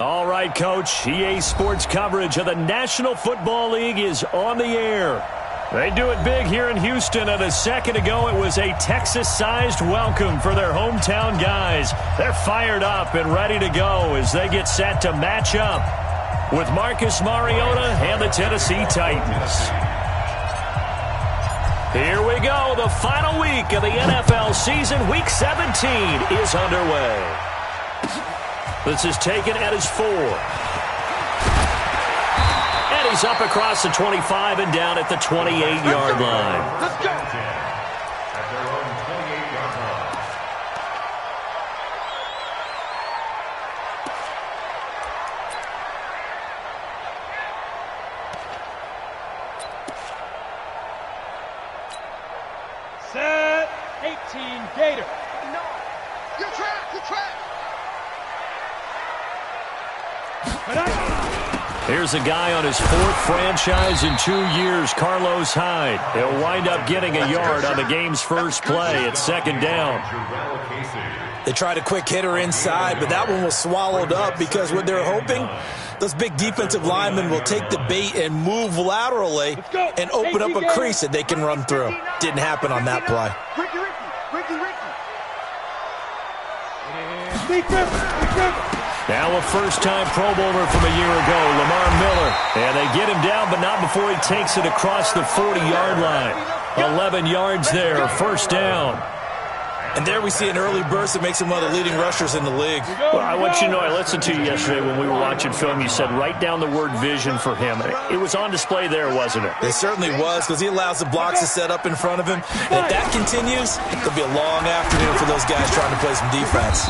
All right, Coach. EA Sports coverage of the National Football League is on the air. They do it big here in Houston, and a second ago it was a Texas-sized welcome for their hometown guys. They're fired up and ready to go as they get set to match up with Marcus Mariota and the Tennessee Titans. Here we go. The final week of the NFL season. Week 17 is underway. This is taken at his 4. And he's up across the 25 and down at the 28-yard line. Let's go. At their own 28-yard line. Set. 18 Gator. No. You're trapped. You're trapped. Here's a guy on his 4th franchise in 2 years, Carlos Hyde. He'll wind up getting a yard on the game's first play at 2nd down. They tried a quick hitter inside, but that one was swallowed up because what they're hoping, those big defensive linemen will take the bait and move laterally and open up a crease that they can run through. Didn't happen on that play. Now a first-time Pro Bowler from a year ago, Lamar Miller. And they get him down, but not before he takes it across the 40-yard line. 11 yards there, first down. And there we see an early burst that makes him one of the leading rushers in the league. Well, I want you to know, I listened to you yesterday when we were watching film. You said write down the word vision for him. It was on display there, wasn't it? It certainly was, because he allows the blocks to set up in front of him. And if that continues, it'll be a long afternoon for those guys trying to play some defense.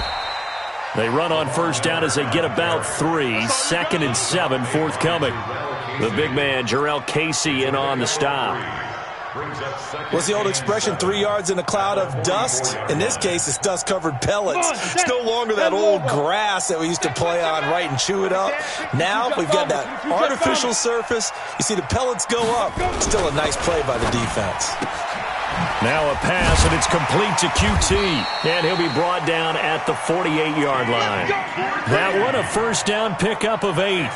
They run on first down as they get about 3. 2nd and 7 forthcoming. The big man, Jarrell Casey, in on the stop. What's the old expression, 3 yards in a cloud of dust? In this case, it's dust-covered pellets. It's no longer that old grass that we used to play on, right, and chew it up. Now we've got that artificial surface. You see the pellets go up. Still a nice play by the defense. Now a pass, and it's complete to QT. And he'll be brought down at the 48-yard line. That one, a first down pickup of 8.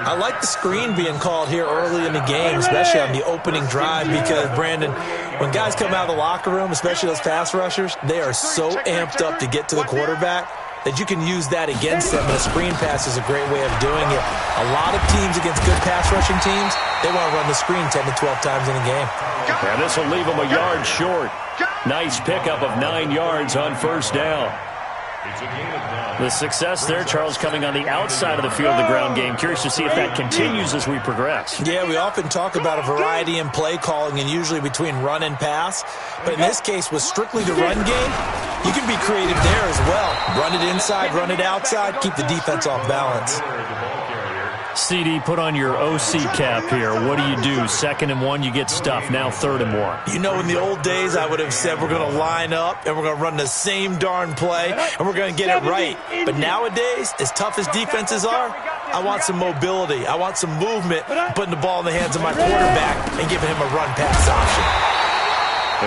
I like the screen being called here early in the game, especially on the opening drive, because, Brandon, when guys come out of the locker room, especially those pass rushers, they are so amped up to get to the quarterback that you can use that against them, and a screen pass is a great way of doing it. A lot of teams against good pass rushing teams, they want to run the screen 10 to 12 times in a game. And this will leave them a yard short. Nice pickup of 9 yards on first down. The success there, Charles, coming on the outside of the field of the ground game. Curious to see if that continues as we progress. Yeah, we often talk about a variety in play calling and usually between run and pass. But in this case, with strictly the run game, you can be creative there as well. Run it inside, run it outside, keep the defense off balance. CD, put on your OC cap here. What do? 2nd and 1, you get stuffed. Now 3rd and 1. You know, in the old days, I would have said we're going to line up and we're going to run the same darn play and we're going to get it right. But nowadays, as tough as defenses are, I want some mobility. I want some movement, putting the ball in the hands of my quarterback and giving him a run-pass option.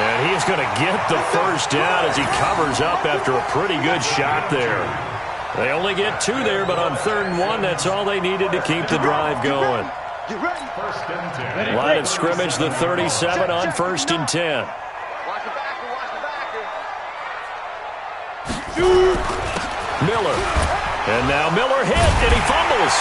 And he is going to get the first down as he covers up after a pretty good shot there. They only get 2 there, but on 3rd and 1, that's all they needed to keep the drive going. Line of scrimmage, the 37 on 1st and 10. Miller. And now Miller hit, and he fumbles.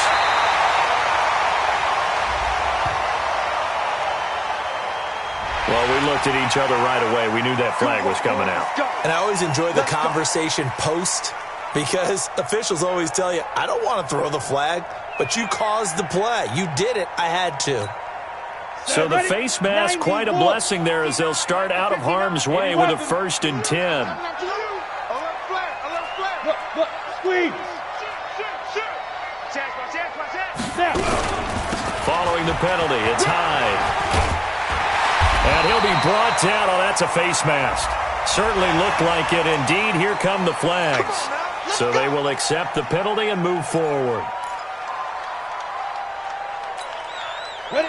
Well, we looked at each other right away. We knew that flag was coming out. And I always enjoy the conversation post, because officials always tell you, I don't want to throw the flag, but you caused the play. You did it. I had to. So the face mask, quite a blessing there as they'll start out of harm's way with a 1st and 10. Following the penalty, it's Hyde. And he'll be brought down. Oh, that's a face mask. Certainly looked like it. Indeed, here come the flags. So they will accept the penalty and move forward.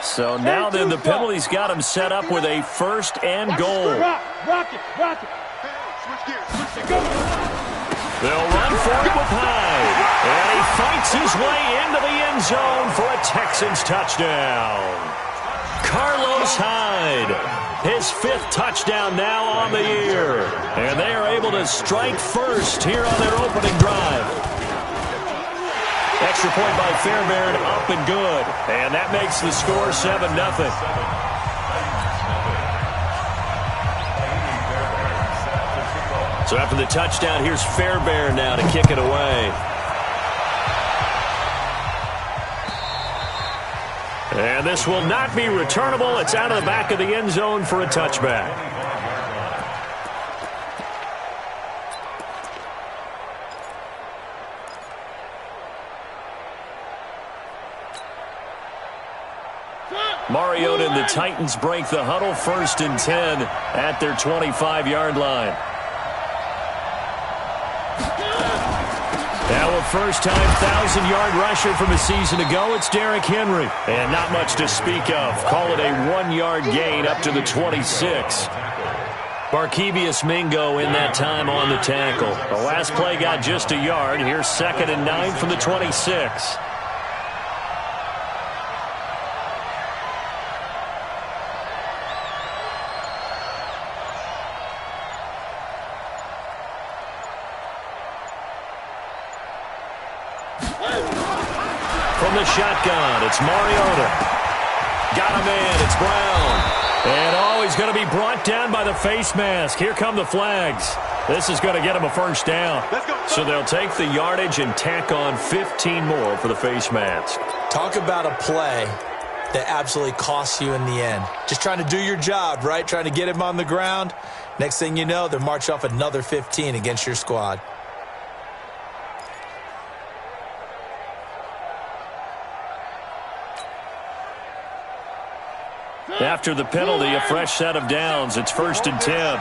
So now then the penalty's got him set up with a 1st and goal. They'll run for it with Hyde. And he fights his way into the end zone for a Texans touchdown. Carlos Hyde, his 5th touchdown now on the year. And they are able to strike first here on their opening drive. Extra point by Fairbairn, up and good. And that makes the score 7-0. So after the touchdown, here's Fairbairn now to kick it away. And this will not be returnable. It's out of the back of the end zone for a touchback. Mariota and the Titans break the huddle, 1st and 10 at their 25-yard line. Now a first-time 1,000-yard rusher from a season ago, it's Derrick Henry. And not much to speak of. Call it a 1-yard gain up to the 26. Barkevius Mingo in that time on the tackle. The last play got just a yard. Here's 2nd and 9 from the 26. From the shotgun, it's Mariota. Got a man, it's Brown. And he's going to be brought down by the face mask. Here come the flags. This is going to get him a first down. So they'll take the yardage and tack on 15 more for the face mask. Talk about a play that absolutely costs you in the end. Just trying to do your job, right? Trying to get him on the ground. Next thing you know, they'll march off another 15 against your squad. After the penalty, a fresh set of downs. It's 1st and 10.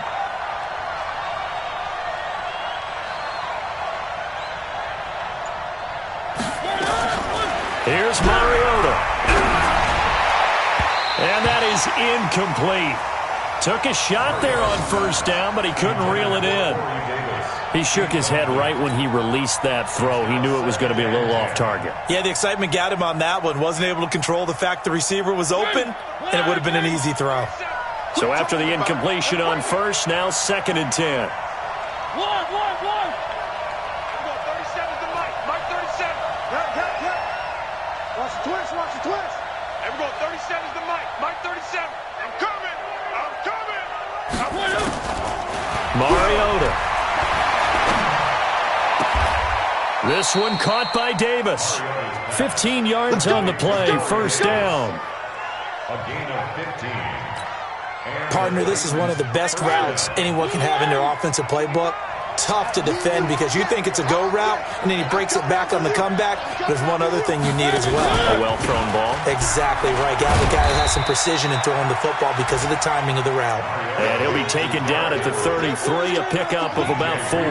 Here's Mariota. And that is incomplete. Took a shot there on first down, but he couldn't reel it in. He shook his head right when he released that throw. He knew it was going to be a little off target. Yeah, the excitement got him on that one. Wasn't able to control the fact the receiver was open, and it would have been an easy throw. So after the incompletion on first, now 2nd and 10. One. 37's the mic. Mike 37. Cut. Watch the twist. Everyone, 37's the mic. Mike 37. I'm coming. Mariota. This one caught by Davis. 15 yards on the play. First down. A gain of 15. Partner, this is one of the best routes anyone can have in their offensive playbook. Tough to defend because you think it's a go route, and then he breaks it back on the comeback. There's one other thing you need as well. A well-thrown ball. Exactly right. Got the guy that has some precision in throwing the football because of the timing of the route. And he'll be taken down at the 33, a pickup of about 4.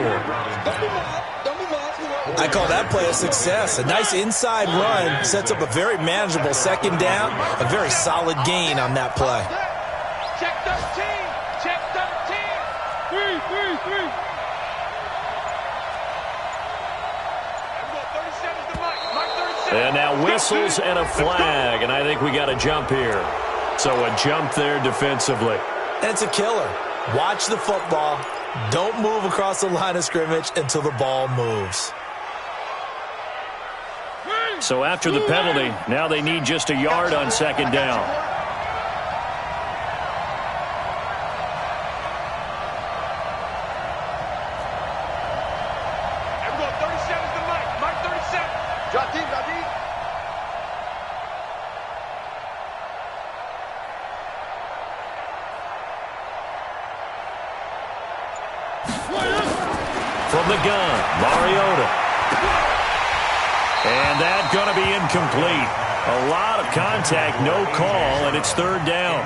I call that play a success. A nice inside run sets up a very manageable second down, a very solid gain on that play. Check 13. Three. And now whistles and a flag, and I think we got a jump here. So a jump there defensively. And it's a killer. Watch the football. Don't move across the line of scrimmage until the ball moves. So after the penalty, now they need just a yard on second down. Everyone, 37's the mic. Mike 37. Drop deep. From the gun, Mariota. And that's going to be incomplete. A lot of contact, no call, and it's third down.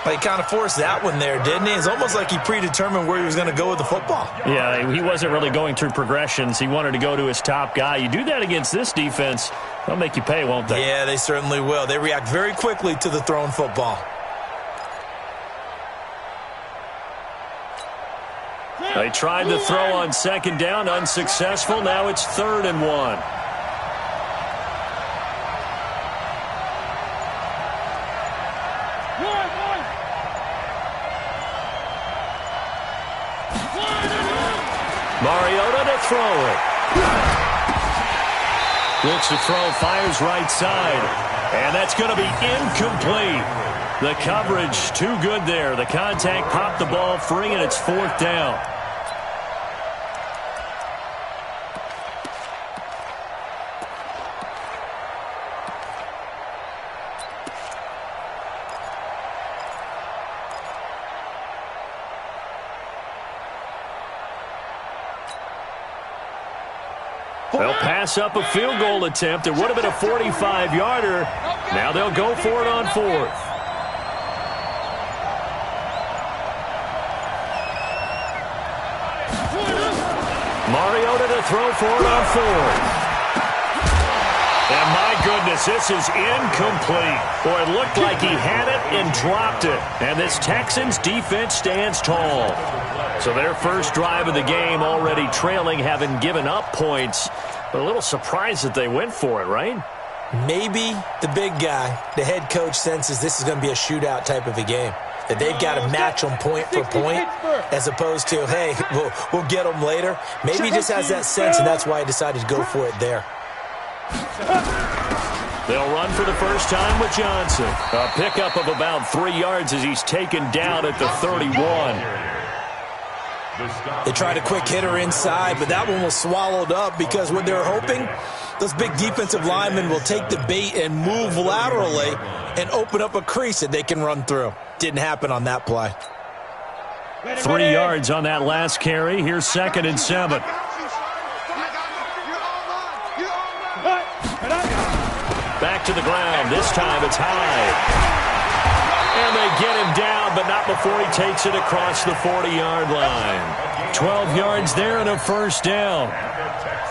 He kind of forced that one there, didn't he? It's almost like he predetermined where he was going to go with the football. Yeah, he wasn't really going through progressions. He wanted to go to his top guy. You do that against this defense, they'll make you pay, won't they? Yeah, they certainly will. They react very quickly to the thrown football. They tried the throw on second down, unsuccessful. Now it's 3rd and 1. Mariota to throw it. Looks to throw, fires right side. And that's going to be incomplete. The coverage too good there. The contact popped the ball free, and it's 4th down. They'll pass up a field goal attempt. It would have been a 45-yarder. Now they'll go for it on 4th. Mariota to throw for it on 4th. And my goodness, this is incomplete. Boy, it looked like he had it and dropped it. And this Texans defense stands tall. So their first drive of the game already trailing, having given up points. But a little surprised that they went for it, right? Maybe the big guy, the head coach, senses this is going to be a shootout type of a game. That they've got to match them point for point as opposed to, hey, we'll get them later. Maybe he just has that sense, and that's why he decided to go for it there. They'll run for the first time with Johnson. A pickup of about 3 yards as he's taken down at the 31. They tried a quick hitter inside, but that one was swallowed up because what they're hoping, those big defensive linemen will take the bait and move laterally and open up a crease that they can run through. Didn't happen on that play. 3 yards on that last carry. Here's 2nd and 7. Back to the ground. This time it's high. And they get him down, but not before he takes it across the 40-yard line. 12 yards there and a first down.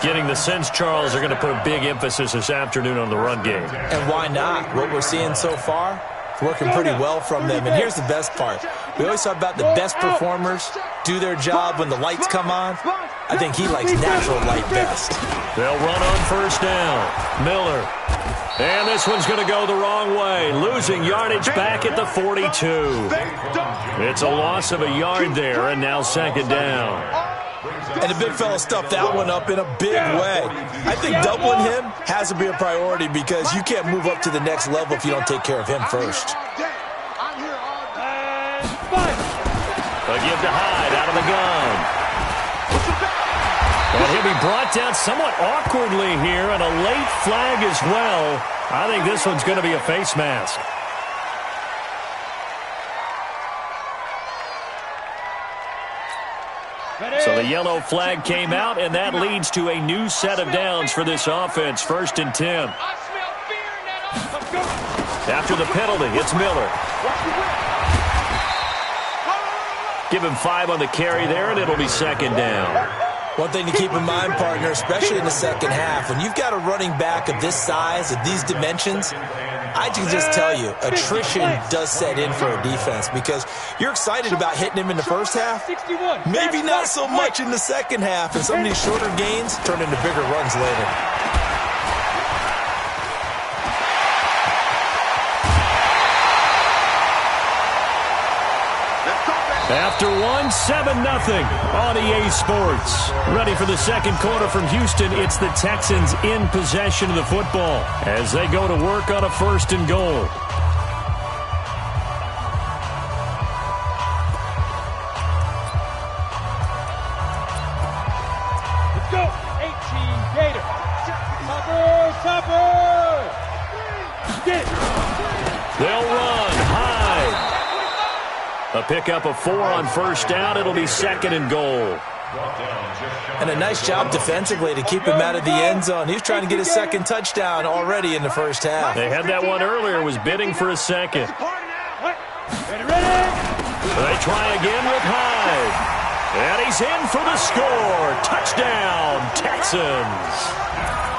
Getting the sense, Charles, are going to put a big emphasis this afternoon on the run game. And why not? What we're seeing so far, it's working pretty well from them. And here's the best part. We always talk about the best performers do their job when the lights come on. I think he likes natural light best. They'll run on first down. Miller. And this one's going to go the wrong way. Losing yardage back at the 42. It's a loss of a yard there, and now 2nd down. And the big fella stuffed that one up in a big way. I think doubling him has to be a priority because you can't move up to the next level if you don't take care of him first. A give to Hyde out of the gun. And he'll be brought down somewhat awkwardly here, and a late flag as well. I think this one's going to be a face mask. So the yellow flag came out, and that leads to a new set of downs for this offense. 1st and 10. After the penalty, it's Miller. Give him 5 on the carry there, and it'll be 2nd down. One thing to keep in mind, partner, especially in the second half, when you've got a running back of this size, of these dimensions, I can just tell you, attrition does set in for a defense because you're excited about hitting him in the first half, maybe not so much in the second half, and some of these shorter gains turn into bigger runs later. After 7-0 on EA Sports. Ready for the second quarter from Houston. It's the Texans in possession of the football as they go to work on a 1st and goal. Let's go. 18 Gator. Topper. Get it. They'll run. Hyde. A pickup of 4 on first down. It'll be 2nd and goal. And a nice job defensively to keep him out of the end zone. He was trying to get his 2nd touchdown already in the first half. They had that one earlier, was bidding for a second. They try again with Hyde. And he's in for the score. Touchdown, Texans.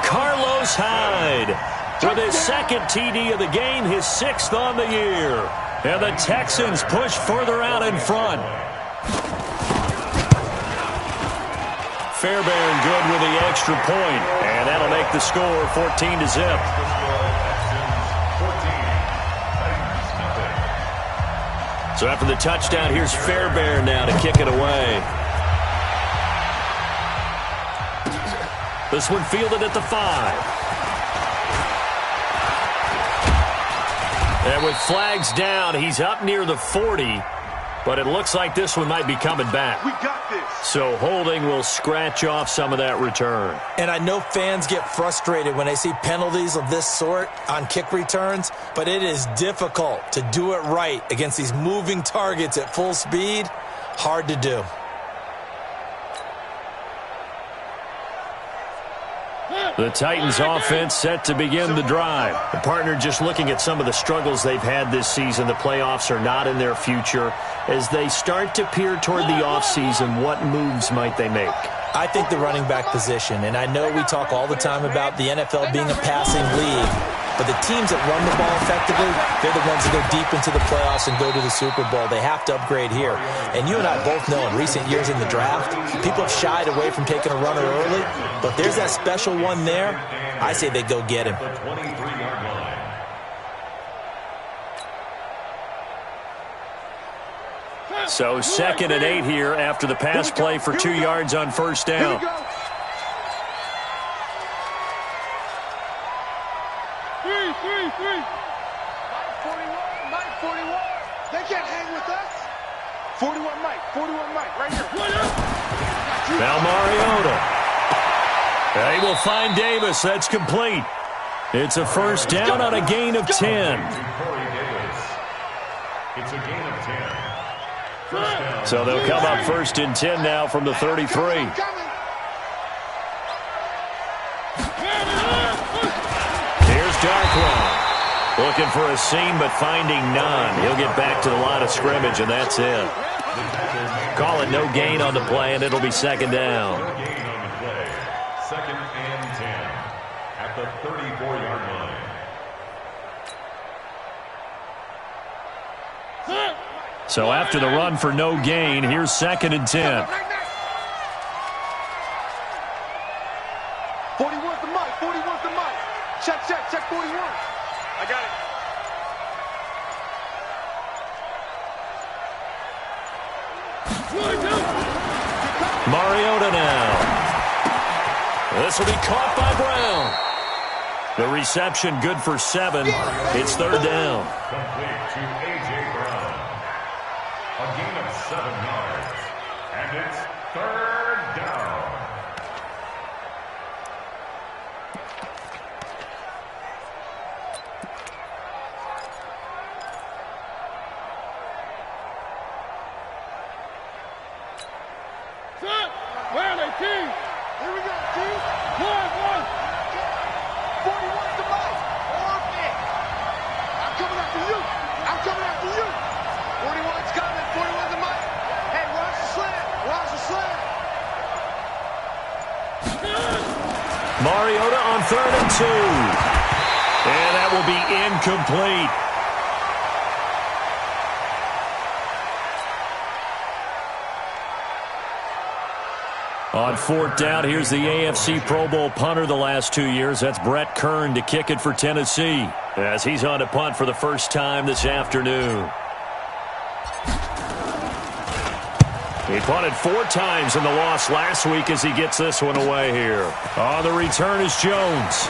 Carlos Hyde with his 2nd TD of the game, his 6th on the year. And the Texans push further out in front. Fairbairn good with the extra point, and that'll make the score 14-0. So after the touchdown, here's Fairbairn now to kick it away. This one fielded at the 5. And with flags down, he's up near the 40. But it looks like this one might be coming back. We got this. So holding will scratch off some of that return. And I know fans get frustrated when they see penalties of this sort on kick returns, but it is difficult to do it right against these moving targets at full speed. Hard to do. The Titans offense set to begin the drive. The partner just looking at some of the struggles they've had this season. The playoffs are not in their future. As they start to peer toward the offseason, what moves might they make? I think the running back position, and I know we talk all the time about the NFL being a passing league, but the teams that run the ball effectively, they're the ones that go deep into the playoffs and go to the Super Bowl. They have to upgrade here. And you and I both know in recent years in the draft, people have shied away from taking a runner early, but there's that special one there. I say they go get him. So 2nd and 8 here after the pass play for 2 yards on first down. Three. Mike 41. They can't hang with us. 41 Mike, right here. Now Mariota. They will find Davis. That's complete. It's a first down on a gain of 10. It's a gain of 10. So they'll come up 1st and 10 now from the 33. Darkwa looking for a seam but finding none. He'll get back to the line of scrimmage, and that's it. Call it no gain on the play, and it'll be 2nd down. No gain on the play. 2nd and 10 at the 34-yard line. So after the run for no gain, here's 2nd and 10. 41's the Mike. Check 41. I got it. Mariota now. This will be caught by Brown. The reception good for 7. It's 3rd down. Complete to A.J. Brown. A gain of 7 yards. And it's 3rd down. Where are they, team? Here we go, team. 1. 41's the Mike. I'm coming after you. 41's coming. 41's the Mike. Hey, watch the slant. Mariota on 3rd and 2. And that will be incomplete. On 4th down, here's the AFC Pro Bowl punter the last 2 years. That's Brett Kern to kick it for Tennessee, as he's on to punt for the first time this afternoon. He punted 4 times in the loss last week as he gets this one away here. On the return is Jones.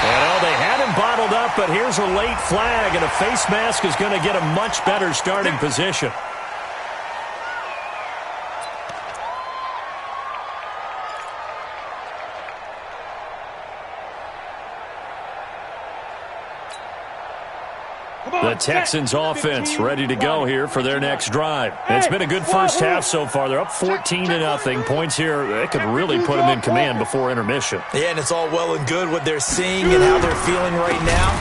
And they had him bottled up, but here's a late flag, and a face mask is going to get a much better starting position. The Texans offense ready to go here for their next drive. It's been a good first half so far. They're up 14-0. Points here, they could really put them in command before intermission. Yeah, and it's all well and good what they're seeing and how they're feeling right now.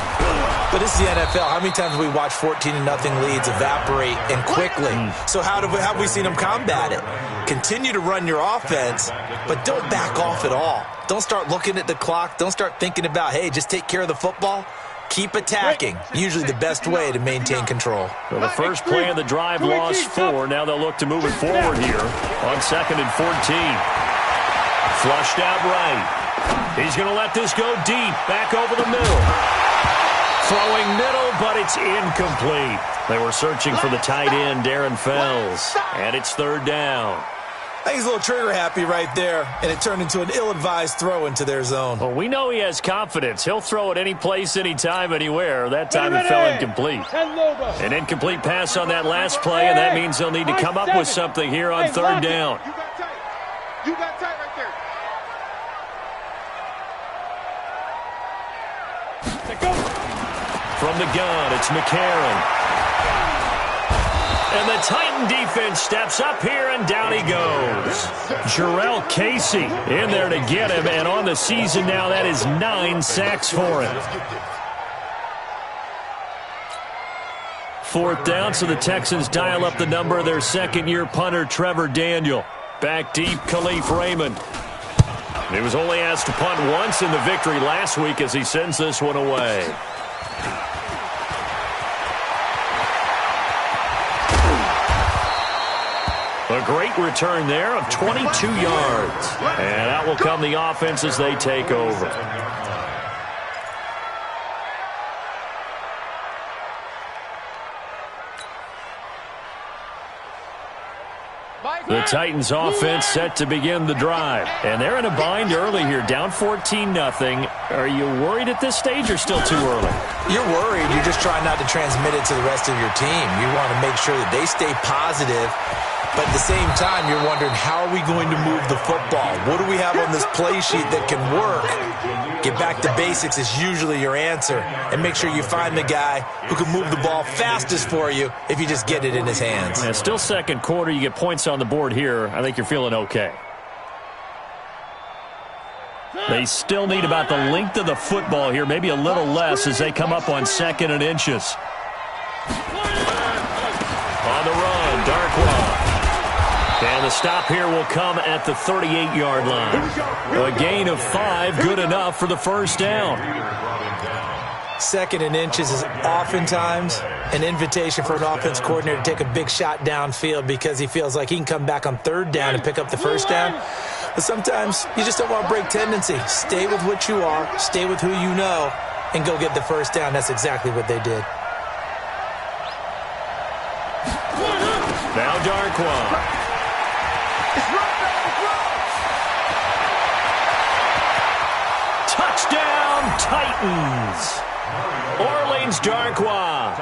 But this is the NFL. How many times have we watched 14-0 leads evaporate and quickly? So how have we seen them combat it? Continue to run your offense, but don't back off at all. Don't start looking at the clock. Don't start thinking about, hey, just take care of the football. Keep attacking. Usually the best way to maintain control. So the first play of the drive lost 4. Now they'll look to move it forward here on 2nd and 14. Flushed out right. He's going to let this go deep. Back over the middle. Throwing middle, but it's incomplete. They were searching for the tight end, Darren Fells. And it's 3rd down. I think he's a little trigger happy right there, and it turned into an ill-advised throw into their zone. Well, we know he has confidence. He'll throw it any place, anytime, anywhere. That time it fell incomplete. An incomplete pass on that last play, and that means they'll need to come up with something here on 3rd down. You got tight right there. From the gun, it's McCarron. And the Titan defense steps up here, and down he goes. Jarrell Casey in there to get him, and on the season now, that is 9 sacks for him. 4th down, so the Texans dial up the number of their second-year punter, Trevor Daniel. Back deep, Khalif Raymond. He was only asked to punt once in the victory last week as he sends this one away. A great return there of 22 yards. And out will come the offense as they take over. The Titans offense set to begin the drive. And they're in a bind early here, down 14-0. Are you worried at this stage or still too early? You're worried. You're just trying not to transmit it to the rest of your team. You want to make sure that they stay positive. But at the same time, you're wondering, how are we going to move the football? What do we have on this play sheet that can work? Get back to basics is usually your answer. And make sure you find the guy who can move the ball fastest for you if you just get it in his hands. Yeah, still second quarter. You get points on the board here. I think you're feeling okay. They still need about the length of the football here, maybe a little less as they come up on 2nd and inches. On the run, Darkwa. And the stop here will come at the 38-yard line. A gain of 5, good enough for the first down. 2nd and inches is oftentimes an invitation for an offense coordinator to take a big shot downfield because he feels like he can come back on 3rd down and pick up the first down. But sometimes you just don't want to break tendency. Stay with what you are, stay with who you know, and go get the first down. That's exactly what they did. Now Darkwa. Touchdown, Titans. Orleans Darkwa,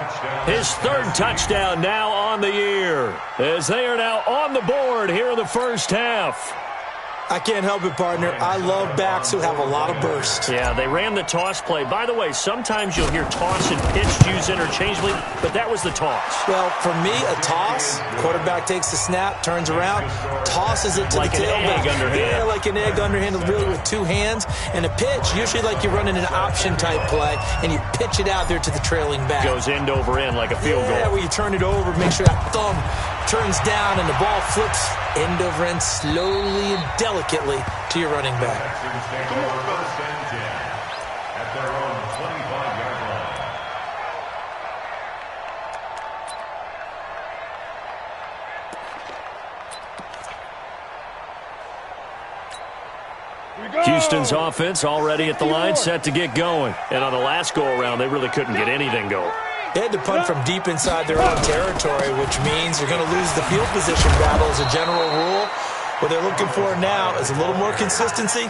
his 3rd touchdown now on the year, as they are now on the board here in the first half. I can't help it, partner. I love backs who have a lot of burst. Yeah, they ran the toss play. By the way, sometimes you'll hear toss and pitch used interchangeably, but that was the toss. Well, for me, a toss, quarterback takes the snap, turns around, tosses it to like the tailback. Like an egg underhand. Yeah, like an egg underhanded, really with 2 hands. And a pitch, usually like you're running an option-type play, and you pitch it out there to the trailing back. Goes end over end like a field goal. Yeah, where you turn it over, make sure that thumb turns down and the ball flips end over end slowly and delicately to your running back. At their own 25-yard line. Houston's offense already at the line, set to get going. And on the last go-around, they really couldn't get anything going. They had to punt from deep inside their own territory, which means you're going to lose the field position battle as a general rule. What they're looking for now is a little more consistency,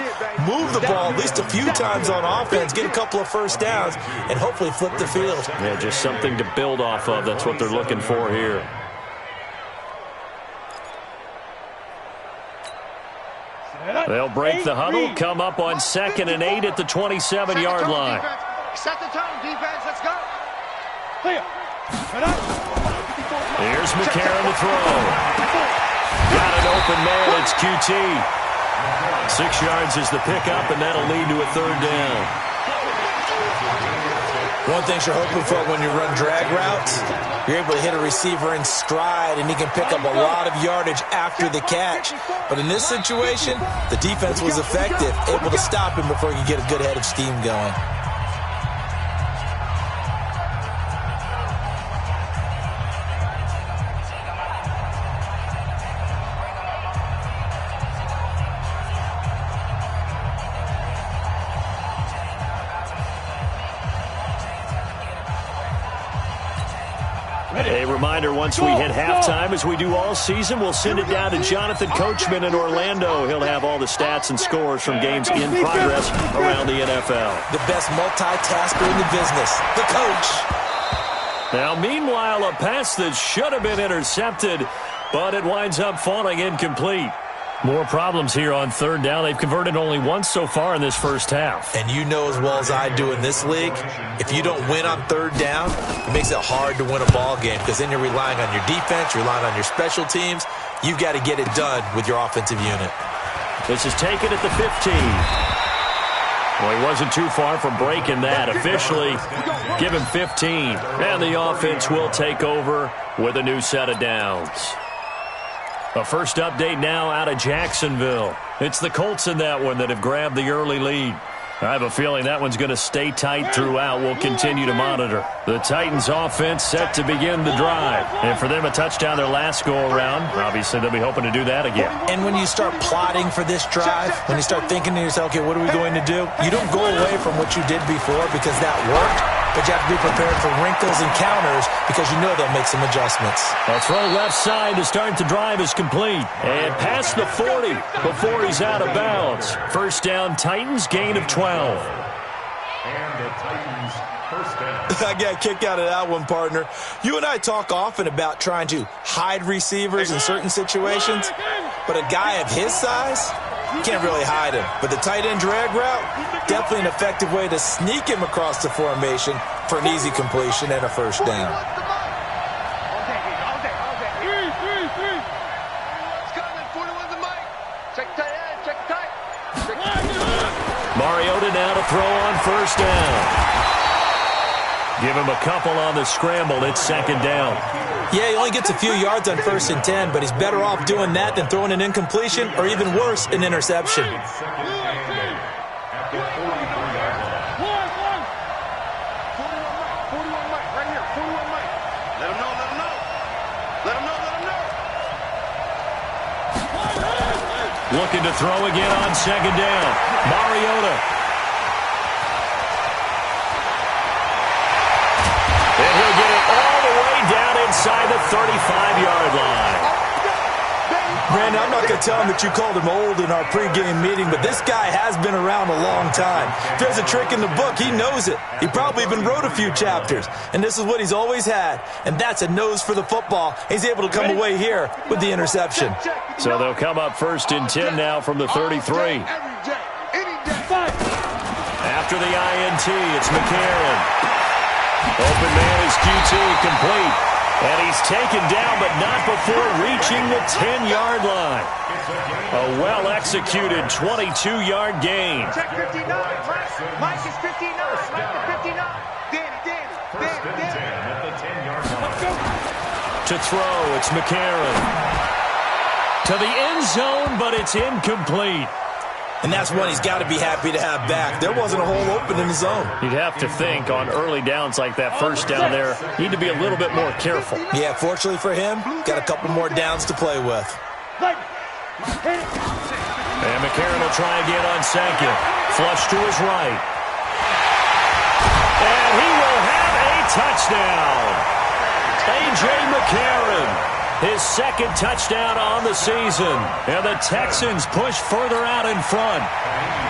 move the ball at least a few times on offense, get a couple of first downs, and hopefully flip the field. Yeah, just something to build off of. That's what they're looking for here. They'll break the huddle, come up on 2nd and 8 at the 27-yard line. Set the tone, defense. Let's go. Here's McCarron to throw. Got an open man. It's QT. 6 yards is the pickup, and that'll lead to a 3rd down. One thing you're hoping for when you run drag routes, you're able to hit a receiver in stride, and he can pick up a lot of yardage after the catch. But in this situation, the defense was effective, able to stop him before he could get a good head of steam going. reminder, once we hit halftime, as we do all season, we'll send it down to Jonathan Coachman in Orlando. He'll have all the stats and scores from games in progress around the NFL. The best multitasker in the business, the coach. Now, meanwhile, a pass that should have been intercepted, but it winds up falling incomplete. More problems here on third down. They've converted only once so far in this first half. And you know as well as I do in this league, if you don't win on third down, it makes it hard to win a ball game because then you're relying on your defense, you're relying on your special teams. You've got to get it done with your offensive unit. This is taken at the 15. Well, he wasn't too far from breaking that. Officially, give him 15. And the offense will take over with a new set of downs. A first update now out of Jacksonville. It's the Colts in that one that have grabbed the early lead. I have a feeling that one's going to stay tight throughout. We'll continue to monitor. The Titans offense set to begin the drive. And for them, a touchdown their last go-around. Obviously, they'll be hoping to do that again. And when you start plotting for this drive, when you start thinking to yourself, okay, what are we going to do? You don't go away from what you did before because that worked. But you have to be prepared for wrinkles and counters because you know they'll make some adjustments. A throw left side to start the drive is complete. And past the 40 before he's out of bounds. First down, Titans, gain of 12. And the Titans first down. I got a kick out of that one, partner. You and I talk often about trying to hide receivers in certain situations. But a guy of his size, you can't really hide him. But the tight end drag route, definitely an effective way to sneak him across the formation for an easy completion and a first down. Mariota now to throw on first down. Give him a couple on the scramble. It's second down. Yeah, he only gets a few yards on 1st and 10, but he's better off doing that than throwing an incompletion or even worse, an interception. Looking to throw again on second down. Mariota. And he'll get it all the way down inside the 35-yard line. Brandon, I'm not going to tell him that you called him old in our pregame meeting, but this guy has been around a long time. If there's a trick in the book, he knows it. He probably even wrote a few chapters, and this is what he's always had, and that's a nose for the football. He's able to come away here with the interception. So they'll come up 1st and 10 now from the 33. After the INT, it's McCarron. Open man is Q2, complete. And he's taken down, but not before reaching the 10-yard line. A well-executed 22-yard gain. Check 59. Mike is 59. Mike is 59. Danny. First and 10 at the 10-yard line. To throw, it's McCarron. To the end zone, but it's incomplete. And that's one he's got to be happy to have back. There wasn't a hole open in the zone. You'd have to think on early downs like that first down there, need to be a little bit more careful. Yeah, fortunately for him, got a couple more downs to play with. And McCarron will try again on second. Flush to his right. And he will have a touchdown. A.J. McCarron. His second touchdown on the season. And the Texans push further out in front.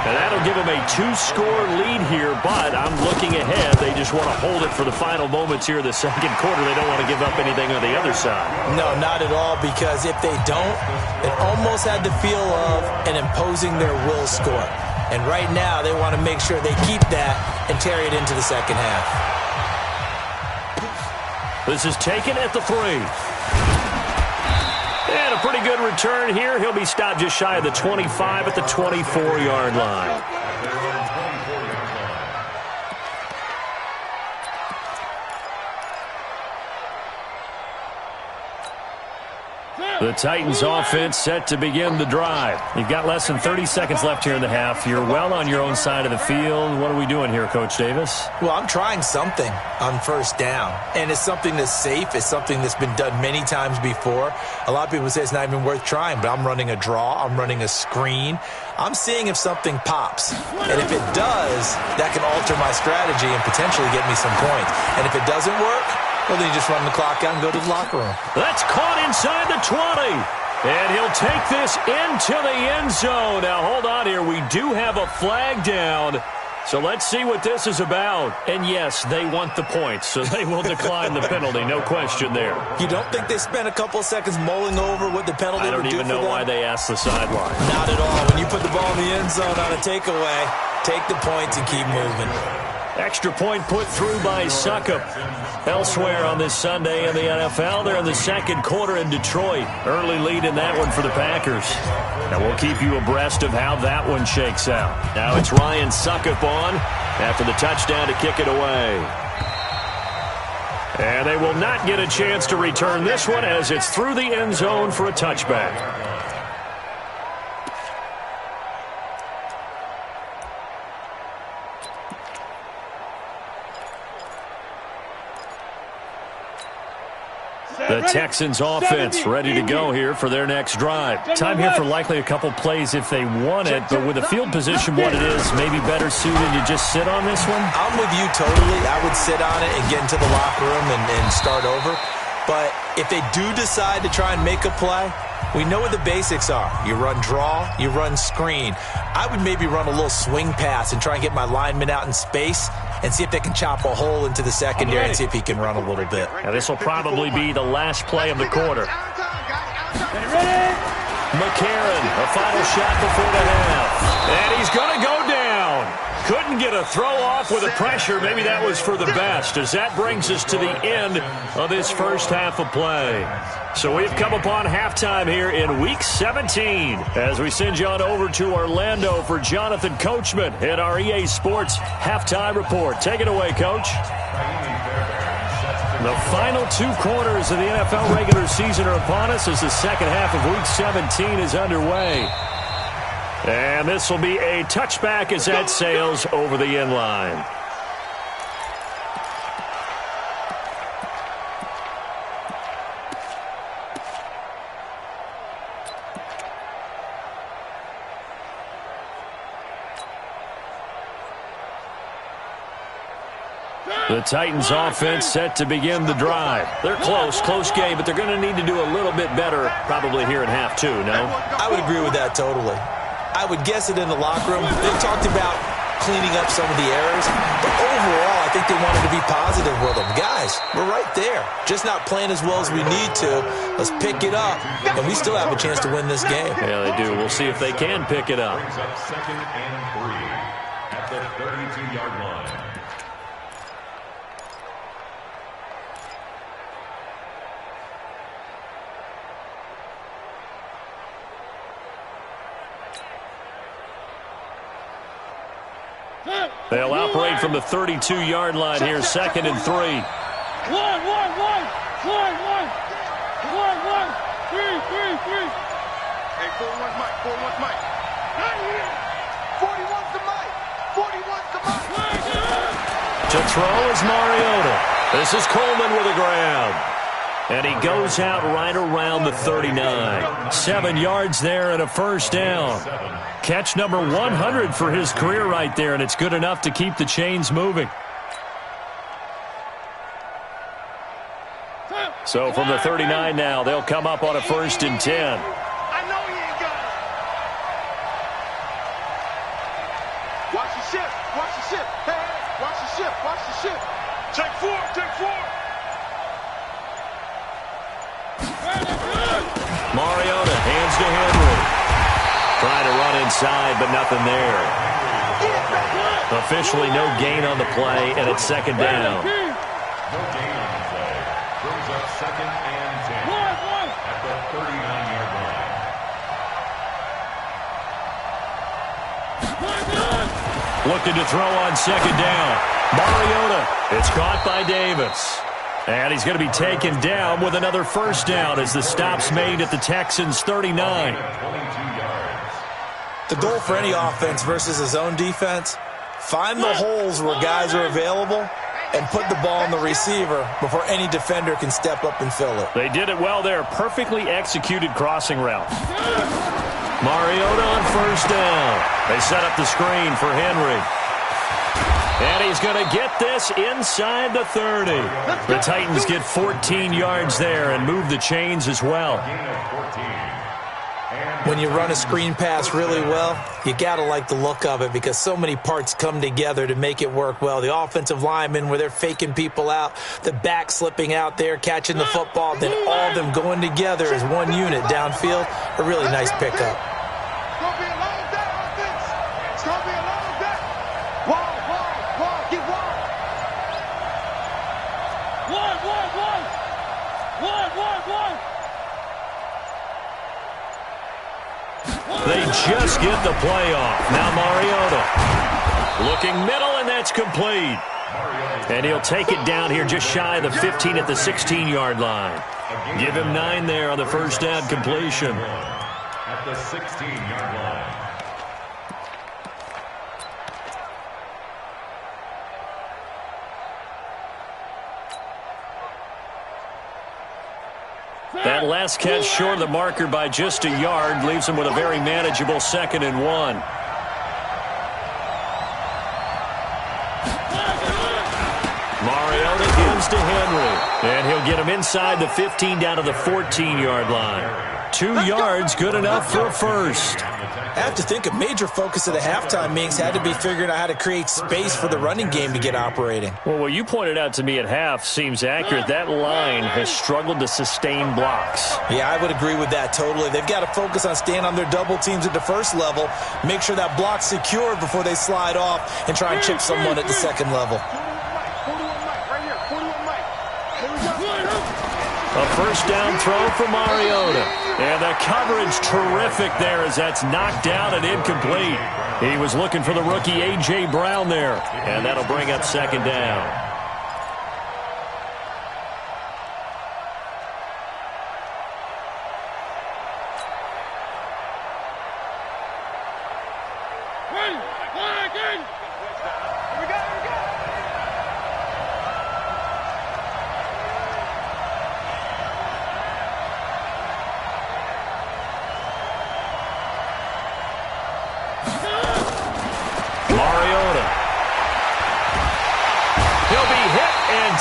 And that'll give them a 2-score lead here, but I'm looking ahead. They just want to hold it for the final moments here in the second quarter. They don't want to give up anything on the other side. No, not at all, because if they don't, it almost had the feel of an imposing their will score. And right now, they want to make sure they keep that and carry it into the second half. This is taken at the 3. And a pretty good return here. He'll be stopped just shy of the 25 at the 24-yard line. The Titans offense set to begin the drive. You've got less than 30 seconds left here in the half. You're well on your own side of the field. What are we doing here, Coach Davis? Well, I'm trying something on first down, and it's something that's safe. It's something that's been done many times before. A lot of people say it's not even worth trying, but I'm running a draw. I'm running a screen. I'm seeing if something pops, and if it does, that can alter my strategy and potentially get me some points. And if it doesn't work, Well, then you just run the clock out and go to the locker room. That's caught inside the 20. And he'll take this into the end zone. Now, hold on here. We do have a flag down. So let's see what this is about. And, yes, they want the points, so they will decline the penalty. No question there. You don't think they spent a couple of seconds mulling over what the penalty would do for them? I don't even know why they asked the sideline. Not at all. When you put the ball in the end zone on a takeaway, take the points and keep moving. Extra point put through by Succop. Elsewhere on this Sunday in the NFL, they're in the second quarter in Detroit. Early lead in that one for the Packers. Now we'll keep you abreast of how that one shakes out. Now it's Ryan Succop on after the touchdown to kick it away. And they will not get a chance to return this one as it's through the end zone for a touchback. The Texans offense ready to go here for their next drive. Time here for likely a couple plays if they want it, but with the field position what it is, maybe better suited to just sit on this one? I'm with you totally. I would sit on it and get into the locker room and start over. But if they do decide to try and make a play, we know what the basics are. You run draw, you run screen. I would maybe run a little swing pass and try and get my lineman out in space and see if they can chop a hole into the secondary and see if he can run a little bit. Now this will probably be the last play of the quarter. McCarron, a final shot before the half. And he's going to go down. Couldn't get a throw off with the pressure. Maybe that was for the best, as that brings us to the end of this first half of play. So we've come upon halftime here in Week 17 as we send you on over to Orlando for Jonathan Coachman at our EA Sports Halftime Report. Take it away, Coach. The final two quarters of the NFL regular season are upon us as the second half of Week 17 is underway. And this will be a touchback as that sails over the end line. The Titans offense set to begin the drive. They're close game, but they're going to need to do a little bit better probably here in half two, no? I would agree with that totally. I would guess it in the locker room. They talked about cleaning up some of the errors, but overall I think they wanted to be positive with them. Guys, we're right there. Just not playing as well as we need to. Let's pick it up, and we still have a chance to win this game. Yeah, they do. We'll see if they can pick it up. Brings up 2nd and 3 at the 32-yard line. They'll operate from the 32-yard line here, 2nd and 3. One. 3. Hey, 41's Mike. 41's Mike. 41's the Mike. 41's the Mike. To throw is Mariota. This is Coleman with a grab. And he goes out right around the 39. 7 yards there and a first down. Catch number 100 for his career right there, and it's good enough to keep the chains moving. So from the 39 now, they'll come up on a 1st and 10. I know he ain't got it. Watch the shift. Watch the shift. Hey, watch the shift. Watch the shift. Take 4. Take 4. Mariota hands to Henry. Trying to run inside, but nothing there. Officially no gain on the play, and it's 2nd down. No gain on the play. Brings up 2nd and 10 at the 39-yard line. Looking to throw on 2nd down. Mariota. It's caught by Davis. And he's going to be taken down with another first down as the stop's made at the Texans' 39. The goal for any offense versus a zone defense, find the holes where guys are available and put the ball in the receiver before any defender can step up and fill it. They did it well there. Perfectly executed crossing route. Mariota on first down. They set up the screen for Henry. And he's going to get this inside the 30. The Titans get 14 yards there and move the chains as well. When you run a screen pass really well, you got to like the look of it because so many parts come together to make it work well. The offensive linemen where they're faking people out, the back slipping out there, catching the football, then all of them going together as one unit downfield. A really nice pickup. They just get the play off. Now Mariota looking middle, and that's complete. And he'll take it down here just shy of the 15 at the 16-yard line. Give him 9 there on the first down completion. At the 16-yard line. That last catch short of the marker by just a yard leaves him with a very manageable 2nd and 1. Mariota gives to Henry, and he'll get him inside the 15 down to the 14-yard line. 2 yards, good enough for a first. I have to think a major focus of the halftime meetings had to be figuring out how to create space for the running game to get operating. Well, what you pointed out to me at half seems accurate. That line has struggled to sustain blocks. Yeah, I would agree with that totally. They've got to focus on staying on their double teams at the first level, make sure that block's secure before they slide off and try and chip someone at the second level. A first down throw for Mariota. And the coverage terrific there as that's knocked down and incomplete. He was looking for the rookie A.J. Brown there. And that'll bring up 2nd down.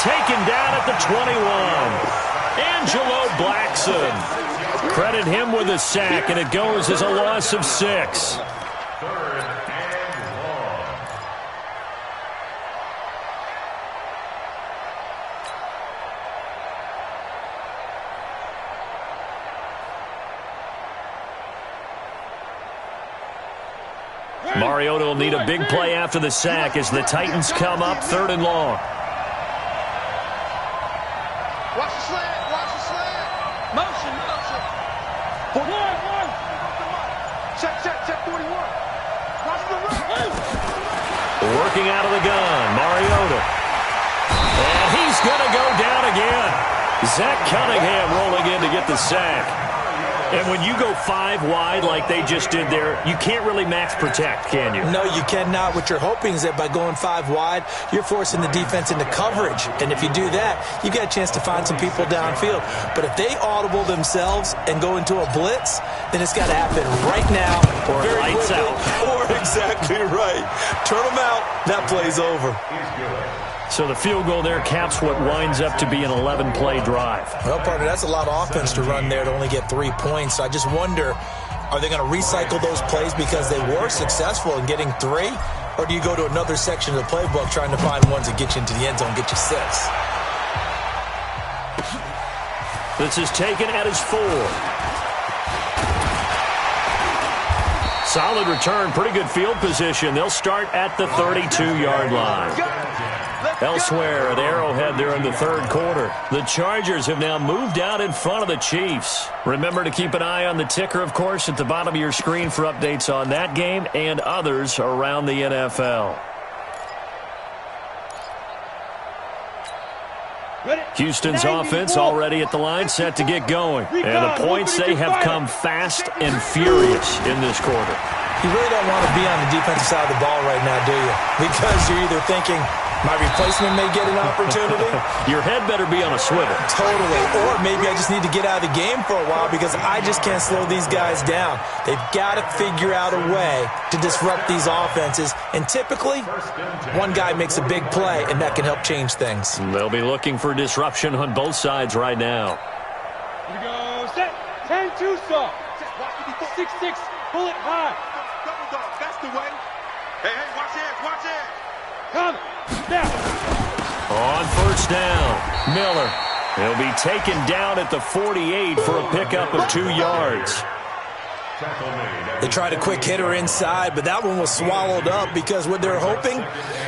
Taken down at the 21. Angelo Blackson. Credit him with a sack, and it goes as a loss of 6. 3rd and 1. Mariota will need a big play after the sack as the Titans come up 3rd and long. Watch the slant. Watch the slant. Motion. One. Check 41. Watch the run. Working out of the gun, Mariota. And he's going to go down again. Zach Cunningham rolling in to get the sack. And when you go 5 wide like they just did there, you can't really max protect, can you? No, you cannot. What you're hoping is that by going 5 wide, you're forcing the defense into coverage. And if you do that, you get a chance to find some people downfield. But if they audible themselves and go into a blitz, then it's got to happen right now. Or lights out. Or exactly right. Turn them out. That play's over. So the field goal there caps what winds up to be an 11-play drive. Well, partner, that's a lot of offense to run there to only get 3 points. I just wonder, are they going to recycle those plays because they were successful in getting 3? Or do you go to another section of the playbook trying to find ones that get you into the end zone, get you 6? This is taken at his 4. Solid return, pretty good field position. They'll start at the 32-yard line. Elsewhere at Arrowhead there in the 3rd quarter. The Chargers have now moved out in front of the Chiefs. Remember to keep an eye on the ticker, of course, at the bottom of your screen for updates on that game and others around the NFL. Houston's offense already at the line, set to get going. And the points, they have come fast and furious in this quarter. You really don't want to be on the defensive side of the ball right now, do you? Because you're either thinking, My replacement may get an opportunity. Your head better be on a swivel. Totally. Or maybe I just need to get out of the game for a while because I just can't slow these guys down. They've got to figure out a way to disrupt these offenses. And typically, one guy makes a big play, and that can help change things. They'll be looking for disruption on both sides right now. Here we go. Set. 10-2 saw. 6-6. Pull it high. Double dog. That's the way. Hey, watch it. Watch it. Come. Now. On first down, Miller. He'll be taken down at the 48 for a pickup of 2 yards. They tried a quick hitter inside, but that one was swallowed up because what they're hoping,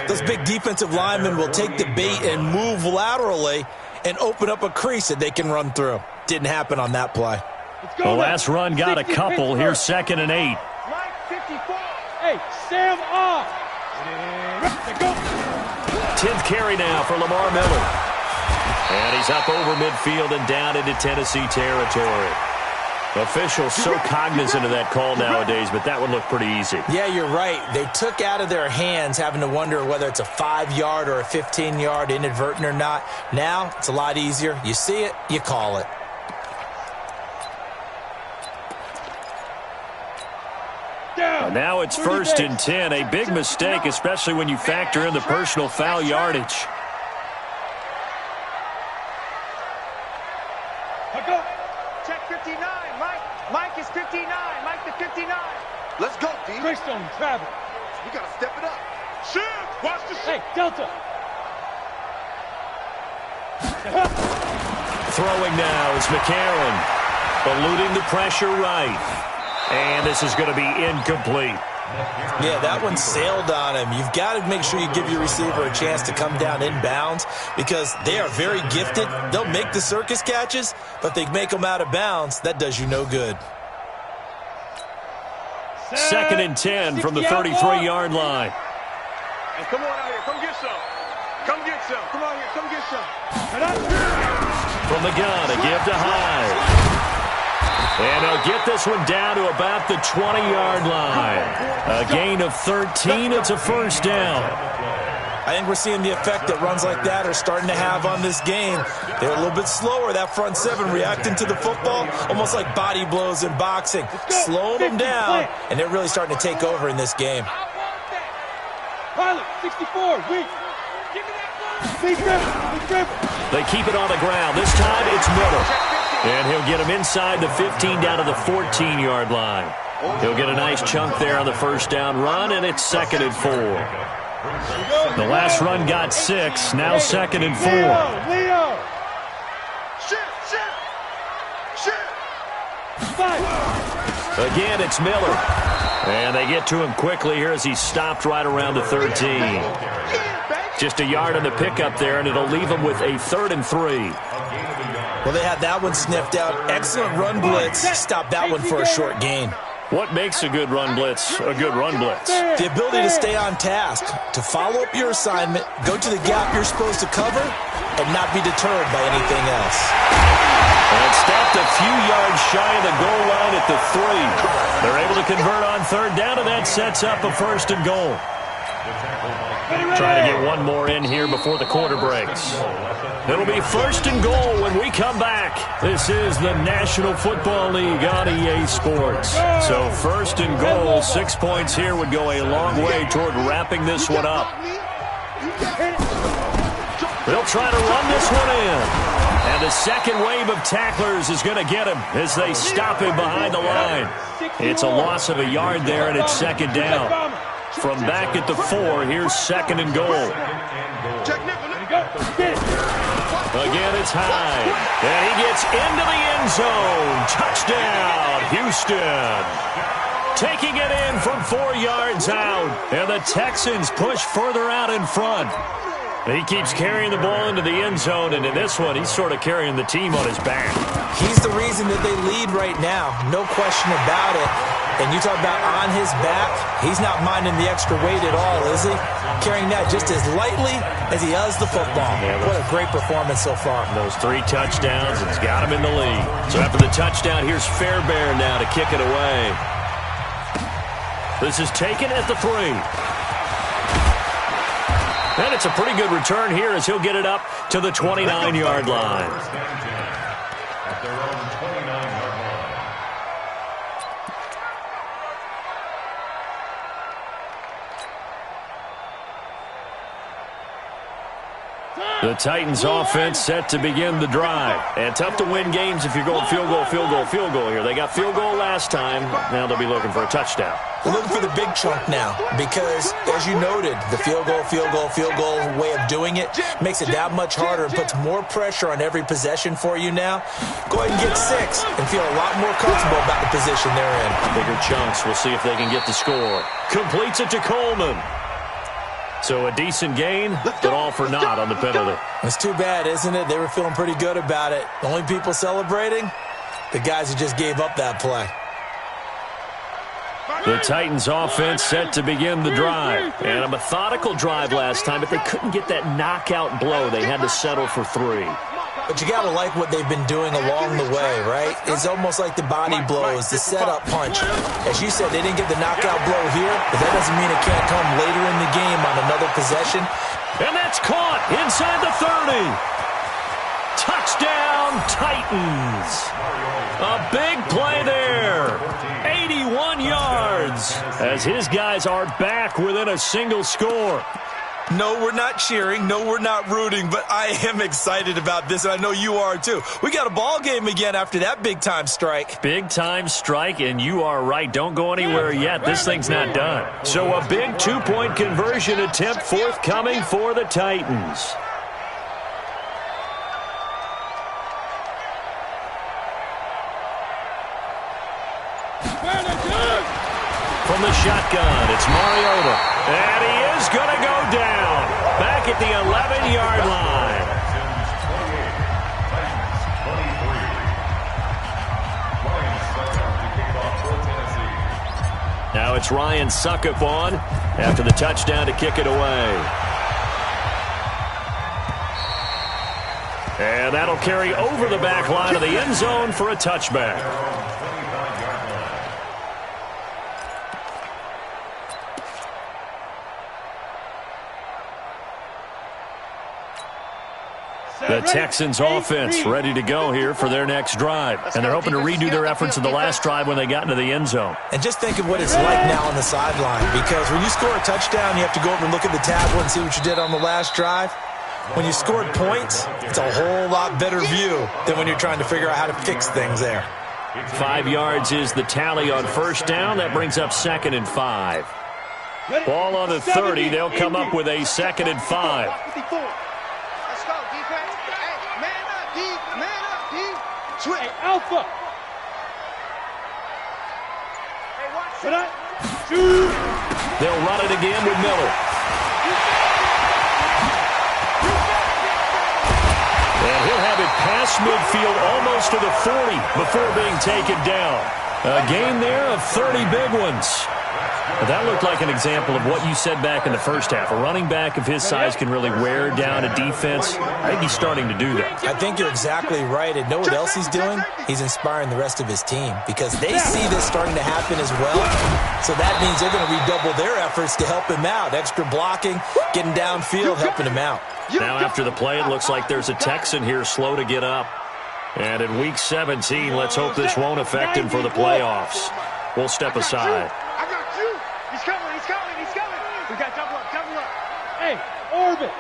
those big defensive linemen will take the bait and move laterally and open up a crease that they can run through. Didn't happen on that play. The last run got a couple. Here's 2nd and 8. Mike 54. Hey, Sam off. Go. 10th carry now for Lamar Miller. And he's up over midfield and down into Tennessee territory. Officials so cognizant of that call nowadays, but that would look pretty easy. Yeah, you're right. They took out of their hands having to wonder whether it's a 5-yard or a 15-yard, inadvertent or not. Now, it's a lot easier. You see it, you call it. And now it's 1st and 10. A big mistake, especially when you factor in the personal foul yardage. Check 59. Mike is 59. Mike the 59. Let's go, D. Greystone travel. We got to step it up. Shoot. Watch the shit. Hey, Delta. Throwing now is McCarron. Eluding the pressure right. And this is going to be incomplete. Yeah, that one sailed on him. You've got to make sure you give your receiver a chance to come down inbounds because they are very gifted. They'll make the circus catches, but they make them out of bounds. That does you no good. 2nd and 10 from the 33-yard line. Hey, come on out here. Come get some. Come get some. Come on here. Come get some. From the gun, a give to Hyde. And they'll get this one down to about the 20-yard line. A gain of 13. It's a 1st down. I think we're seeing the effect that runs like that are starting to have on this game. They're a little bit slower, that front seven, reacting to the football, almost like body blows in boxing. Slowing them down, and they're really starting to take over in this game. Pilot, 64, weak. Give me that ball. They keep it on the ground. This time it's Miller. And he'll get him inside the 15 down to the 14-yard line. He'll get a nice chunk there on the 1st down run, and it's 2nd and 4. The last run got 6, now 2nd and 4. Leo. Again, it's Miller. And they get to him quickly here as he's stopped right around the 13. Just a yard on the pickup there, and it'll leave him with a 3rd and 3. Well, they had that one sniffed out. Excellent run blitz. Stop that one for a short gain. What makes a good run blitz a good run blitz? The ability to stay on task, to follow up your assignment, go to the gap you're supposed to cover, and not be deterred by anything else. And stopped a few yards shy of the goal line at the 3. They're able to convert on 3rd down, and that sets up a 1st and goal. Trying to get one more in here before the quarter breaks. It'll be 1st and goal when we come back. This is the National Football League on EA Sports. So 1st and goal, 6 points here would go a long way toward wrapping this one up. They'll try to run this one in. And the second wave of tacklers is going to get him as they stop him behind the line. It's a loss of a yard there, and it's 2nd down. From back at the 4, here's 2nd and goal. Again, it's Hyde. And he gets into the end zone. Touchdown, Houston. Taking it in from 4 yards out. And the Texans push further out in front. He keeps carrying the ball into the end zone, and in this one, he's sort of carrying the team on his back. He's the reason that they lead right now, no question about it. And you talk about on his back, he's not minding the extra weight at all, is he? Carrying that just as lightly as he does the football. Yeah, what a great performance so far. Those 3 touchdowns, it's got him in the lead. So after the touchdown, here's Fairbairn now to kick it away. This is taken at the 3. And it's a pretty good return here as he'll get it up to the 29-yard line. At their own 29-yard line. The Titans offense set to begin the drive. And tough to win games if you're going field goal, field goal, field goal here. They got field goal last time. Now they'll be looking for a touchdown. They're looking for the big chunk now because, as you noted, the field goal way of doing it makes it that much harder and puts more pressure on every possession for you now. Go ahead and get 6 and feel a lot more comfortable about the position they're in. Bigger chunks. We'll see if they can get the score. Completes it to Coleman. So a decent gain, but all for naught on the penalty. It's too bad, isn't it? They were feeling pretty good about it. The only people celebrating, the guys who just gave up that play. The Titans offense set to begin the drive. And a methodical drive last time, but they couldn't get that knockout blow. They had to settle for 3. But you got to like what they've been doing along the way, right? It's almost like the body blows, the setup punch. As you said, they didn't get the knockout blow here, but that doesn't mean it can't come later in the game on another possession. And that's caught inside the 30. Touchdown, Titans. A big play there. 81 yards as his guys are back within a single score. No, we're not cheering. No, we're not rooting, but I am excited about this, and I know you are too. We got a ball game again after that big-time strike. Big-time strike, and you are right. Don't go anywhere yet. This thing's not done. So a big 2-point conversion attempt forthcoming for the Titans. From the shotgun, it's Mariota. And he is going to go down. Back at the 11-yard line. Now it's Ryan Suckup on after the touchdown to kick it away. And that'll carry over the back line of the end zone for a touchback. The Texans offense ready to go here for their next drive. And they're hoping to redo their efforts in the last drive when they got into the end zone. And just think of what it's like now on the sideline, because when you score a touchdown, you have to go over and look at the tablet and see what you did on the last drive. When you scored points, it's a whole lot better view than when you're trying to figure out how to fix things there. 5 yards is the tally on first down. That brings up 2nd and 5. Ball on the 30. They'll come up with a 2nd and 5. Hey, Alpha! They'll run it again with Miller. And he'll have it past midfield almost to the 40 before being taken down. A gain there of 30 big ones. That looked like an example of what you said back in the first half. A running back of his size can really wear down a defense. I think he's starting to do that. I think you're exactly right. And know what else he's doing? He's inspiring the rest of his team because they see this starting to happen as well. So that means they're going to redouble their efforts to help him out. Extra blocking, getting downfield, helping him out. Now after the play, it looks like there's a Texan here slow to get up. And in Week 17, let's hope this won't affect him for the playoffs. We'll step aside. We got double up. Hey, orbit.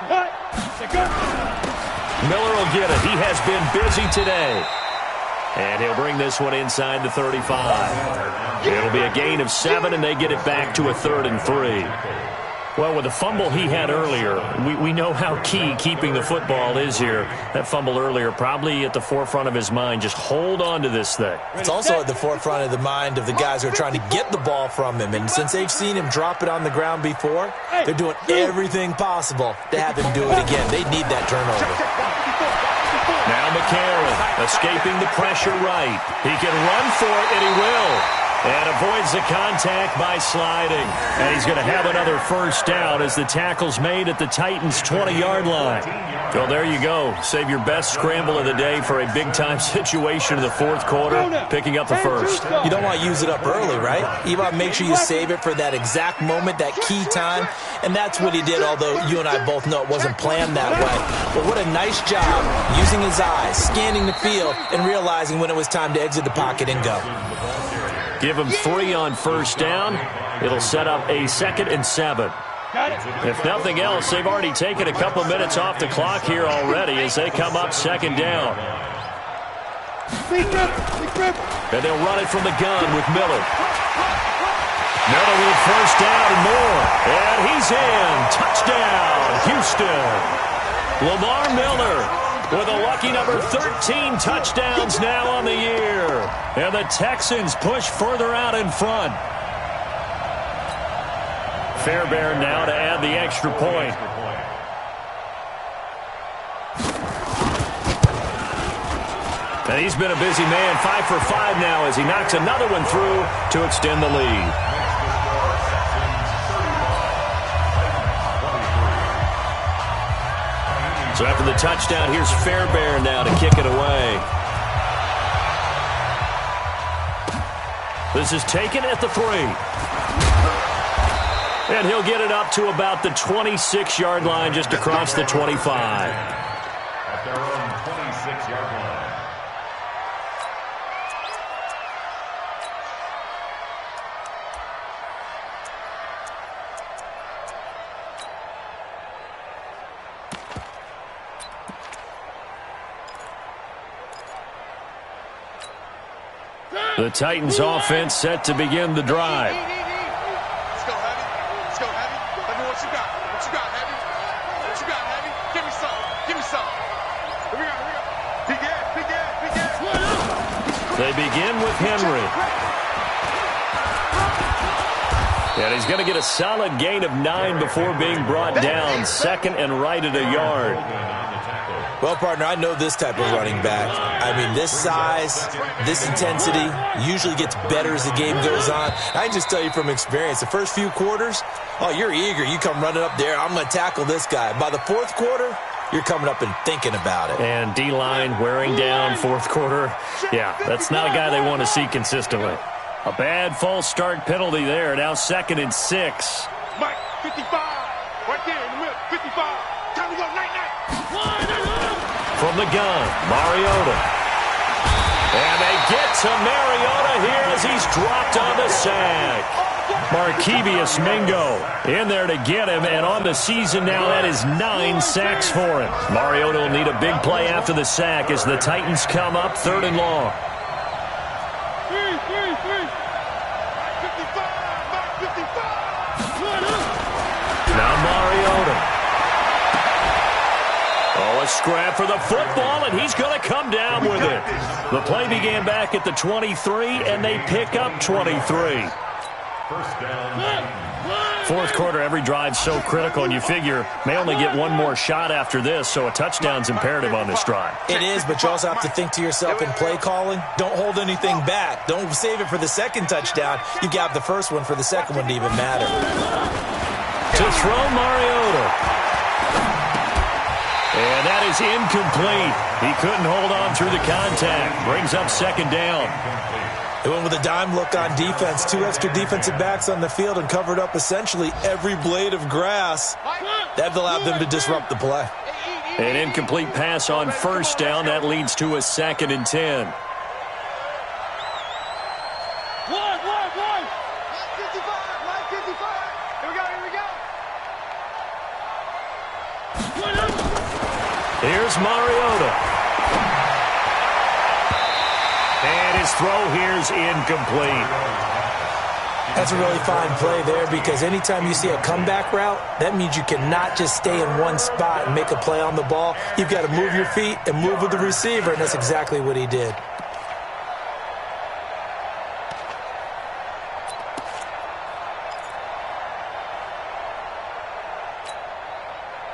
What? Miller will get it. He has been busy today. And he'll bring this one inside the 35. It'll be a gain of 7, and they get it back to a 3rd and 3. Well, with the fumble he had earlier, we know how key keeping the football is here. That fumble earlier probably at the forefront of his mind. Just hold on to this thing. It's also at the forefront of the mind of the guys who are trying to get the ball from him. And since they've seen him drop it on the ground before, they're doing everything possible to have him do it again. They need that turnover. Now McCarron escaping the pressure right. He can run for it, and he will. And avoids the contact by sliding. And he's going to have another first down as the tackle's made at the Titans' 20-yard line. Well, there you go. Save your best scramble of the day for a big-time situation in the fourth quarter, picking up the first. You don't want to use it up early, right? You want to make sure you save it for that exact moment, that key time. And that's what he did, although you and I both know it wasn't planned that way. But what a nice job using his eyes, scanning the field, and realizing when it was time to exit the pocket and go. Give him 3 on first down. It'll set up a 2nd and 7. If nothing else, they've already taken a couple minutes off the clock here already as they come up 2nd down. And they'll run it from the gun with Miller. Miller with first down and more. And he's in. Touchdown, Houston. Lamar Miller with a lucky number 13 touchdowns now on the year. And the Texans push further out in front. Fairbairn now to add the extra point. And he's been a busy man, 5 for 5 now as he knocks another one through to extend the lead. So after the touchdown, here's Fairbairn now to kick it away. This is taken at the 3. And he'll get it up to about the 26-yard line, just across the 25. At their own 26-yard line. The Titans offense set to begin the drive. Let's go, Heavy. Let's go, Heavy. Let me what you got. What you got, Heavy? What you got, Heavy? Give me some. Give me some. Here we go. Here we go. Begin. They begin with Henry. And he's going to get a solid gain of 9 before being brought down. 2nd and right at a yard. Well, partner, I know this type of running back. I mean, this size, this intensity usually gets better as the game goes on. I can just tell you from experience, the first few quarters, oh, you're eager. You come running up there, I'm going to tackle this guy. By the fourth quarter, you're coming up and thinking about it. And D-line wearing down fourth quarter. Yeah, that's not a guy they want to see consistently. A bad false start penalty there. Now 2nd and 6. Mike, 55. Right there in the middle. 55. Time to go. Night. From the gun, Mariota. And they get to Mariota here as he's dropped on the sack. Markevious Mingo in there to get him, and on the season now, that is 9 sacks for him. Mariota will need a big play after the sack as the Titans come up 3rd and long. 55. Now Mariota. Oh, a scrap for the football, and he's going to come down with it. The play began back at the 23, and they pick up 23. First down. Fourth quarter, every drive's so critical, and you figure may only get one more shot after this, so a touchdown's imperative on this drive. It is, but you also have to think to yourself in play calling, don't hold anything back. Don't save it for the second touchdown. You got the first one for the second one to even matter. To throw Mariota. And that is incomplete. He couldn't hold on through the contact. Brings up 2nd down. They went with a dime look on defense. 2 extra defensive backs on the field and covered up essentially every blade of grass. That allowed them to disrupt the play. An incomplete pass on first down. That leads to a 2nd and 10. One. 55. Here we go. Here's Mariota. And his throw here's incomplete. That's a really fine play there because anytime you see a comeback route, that means you cannot just stay in one spot and make a play on the ball. You've got to move your feet and move with the receiver, and that's exactly what he did.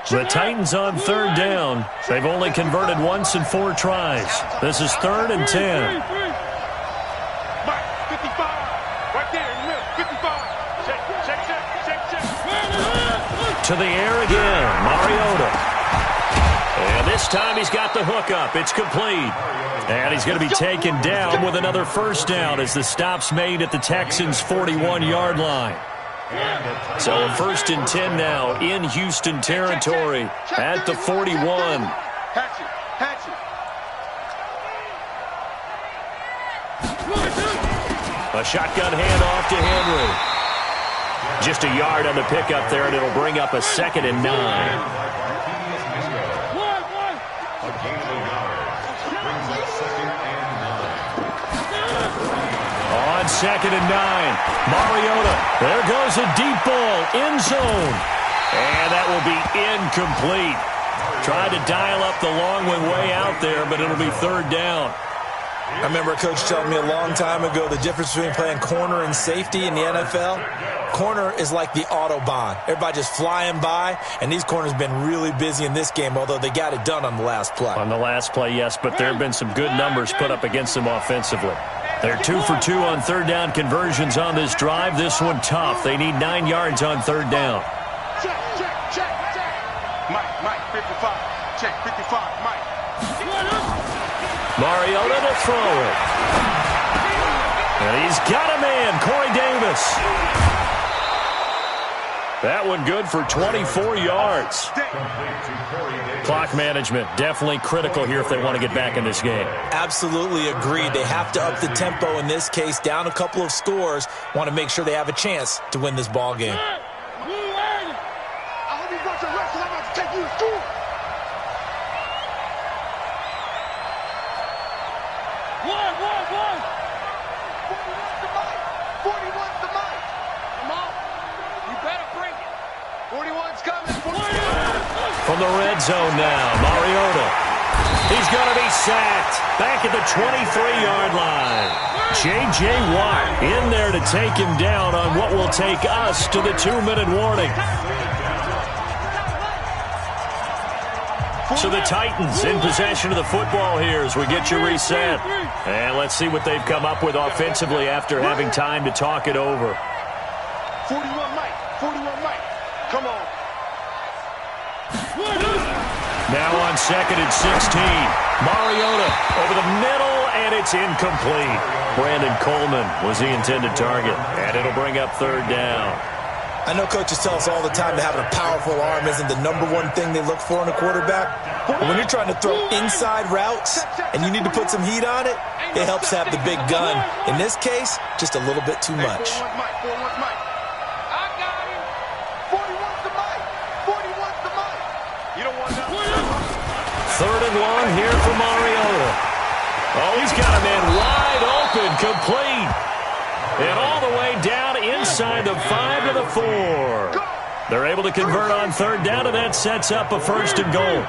The Titans on 3rd down. They've only converted once in 4 tries. This is 3rd and 10. Mike, 55. to the air again. Mariota. And this time he's got the hook up. It's complete. And he's going to be taken down with another first down as the stop's made at the Texans' 41-yard line. So 1st and 10 now in Houston territory at the 41. A shotgun handoff to Henry. Just a yard on the pickup there, and it'll bring up a 2nd and 9. On 2nd and 9, Mariota. There goes a deep ball, end zone. And that will be incomplete. Tried to dial up the long one way out there, but it'll be 3rd down. I remember a coach telling me a long time ago the difference between playing corner and safety in the NFL. Corner is like the Autobahn. Everybody just flying by, and these corners have been really busy in this game, although they got it done on the last play. On the last play, yes, but there have been some good numbers put up against them offensively. They're 2 for 2 on 3rd down conversions on this drive. This one tough. They need 9 yards on 3rd down. Check. Mike, 55. Check, 55, Mike. Mariota to throw it. And he's got a man, Corey Davis. That one good for 24 yards. Clock management definitely critical here if they want to get back in this game. Absolutely agreed. They have to up the tempo in this case, down a couple of scores. Want to make sure they have a chance to win this ball game. I hope you got your rest, 'cause I'm about to take you to school. 41's the mic. Come on. You better bring it. 41's coming. From the red zone now, Mariota. He's going to be sacked. Back at the 23-yard line. J.J. Watt in there to take him down on what will take us to the 2-minute warning. So the Titans in possession of the football here as we get you reset. And let's see what they've come up with offensively after having time to talk it over. 41 Mike. Come on. Now on 2nd and 16. Mariota over the middle, and it's incomplete. Brandon Coleman was the intended target, and it'll bring up 3rd down. I know coaches tell us all the time that having a powerful arm isn't the #1 thing they look for in a quarterback. But when you're trying to throw inside routes and you need to put some heat on it, it helps have the big gun. In this case, just a little bit too much. 41's Mike. I got him. 41's the mic. 41's the mic. You don't want nothing. 3rd and long here for Mariota. Oh, he's got a man wide open, complete. And all the way down inside the 5 to the 4. They're able to convert on 3rd down, and that sets up a 1st and goal.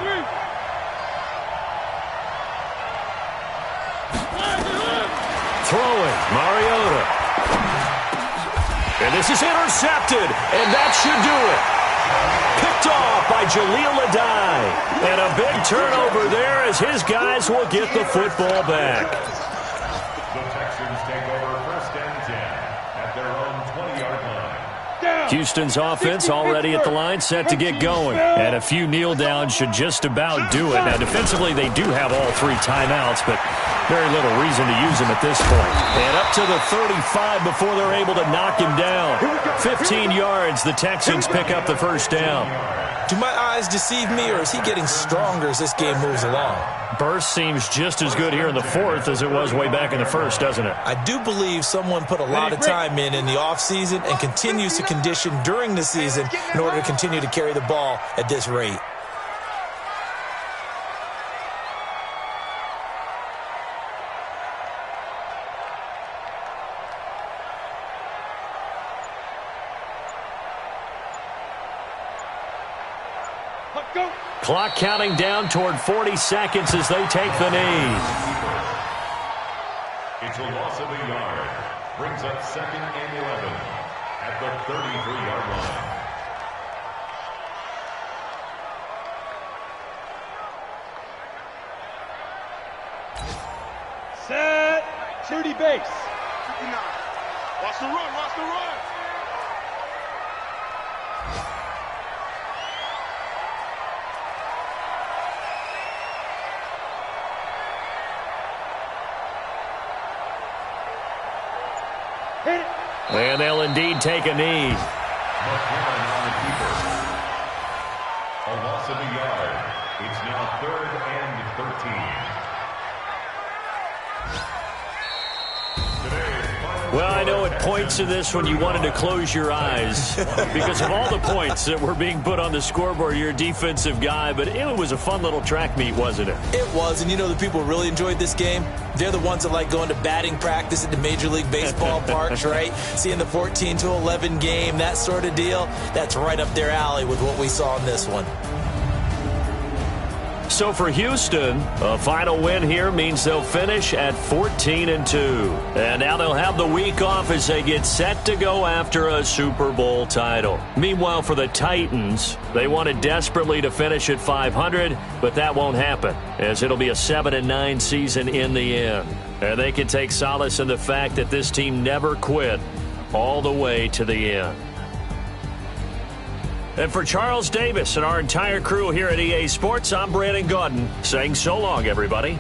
Throwing, Mariota. And this is intercepted, and that should do it. Picked off by Jaleel Adai. And a big turnover there as his guys will get the football back. The Texans take over 1st and 10 at their own 20-yard line. Houston's offense already at the line, set to get going. And a few kneel downs should just about do it. Now, defensively, they do have all 3 timeouts, but very little reason to use them at this point. And up to the 35 before they're able to knock him down. 15 yards, the Texans pick up the 1st down. Do my eyes deceive me, or is he getting stronger as this game moves along? Burst seems just as good here in the 4th as it was way back in the 1st, doesn't it? I do believe someone put a lot of time in the offseason and continues to condition during the season in order to continue to carry the ball at this rate. Clock counting down toward 40 seconds as they take the knee. It's a loss of a yard. Brings up 2nd and 11 at the 33-yard line. Set. 30 base. 59. Watch the run. Hit it. And they'll indeed take a knee. McLaurin on the keeper. A loss of a yard. It's now 3rd and 13. Well, I know at points in this one you wanted to close your eyes because of all the points that were being put on the scoreboard. You're a defensive guy, but it was a fun little track meet, wasn't it? It was, and you know the people who really enjoyed this game? They're the ones that like going to batting practice at the Major League Baseball parks, right? Seeing the 14-11 game, that sort of deal. That's right up their alley with what we saw in this one. So for Houston, a final win here means they'll finish at 14-2. And now they'll have the week off as they get set to go after a Super Bowl title. Meanwhile, for the Titans, they wanted desperately to finish at 500, but that won't happen, as it'll be a 7-9 season in the end. And they can take solace in the fact that this team never quit all the way to the end. And for Charles Davis and our entire crew here at EA Sports, I'm Brandon Gaudin saying so long, everybody.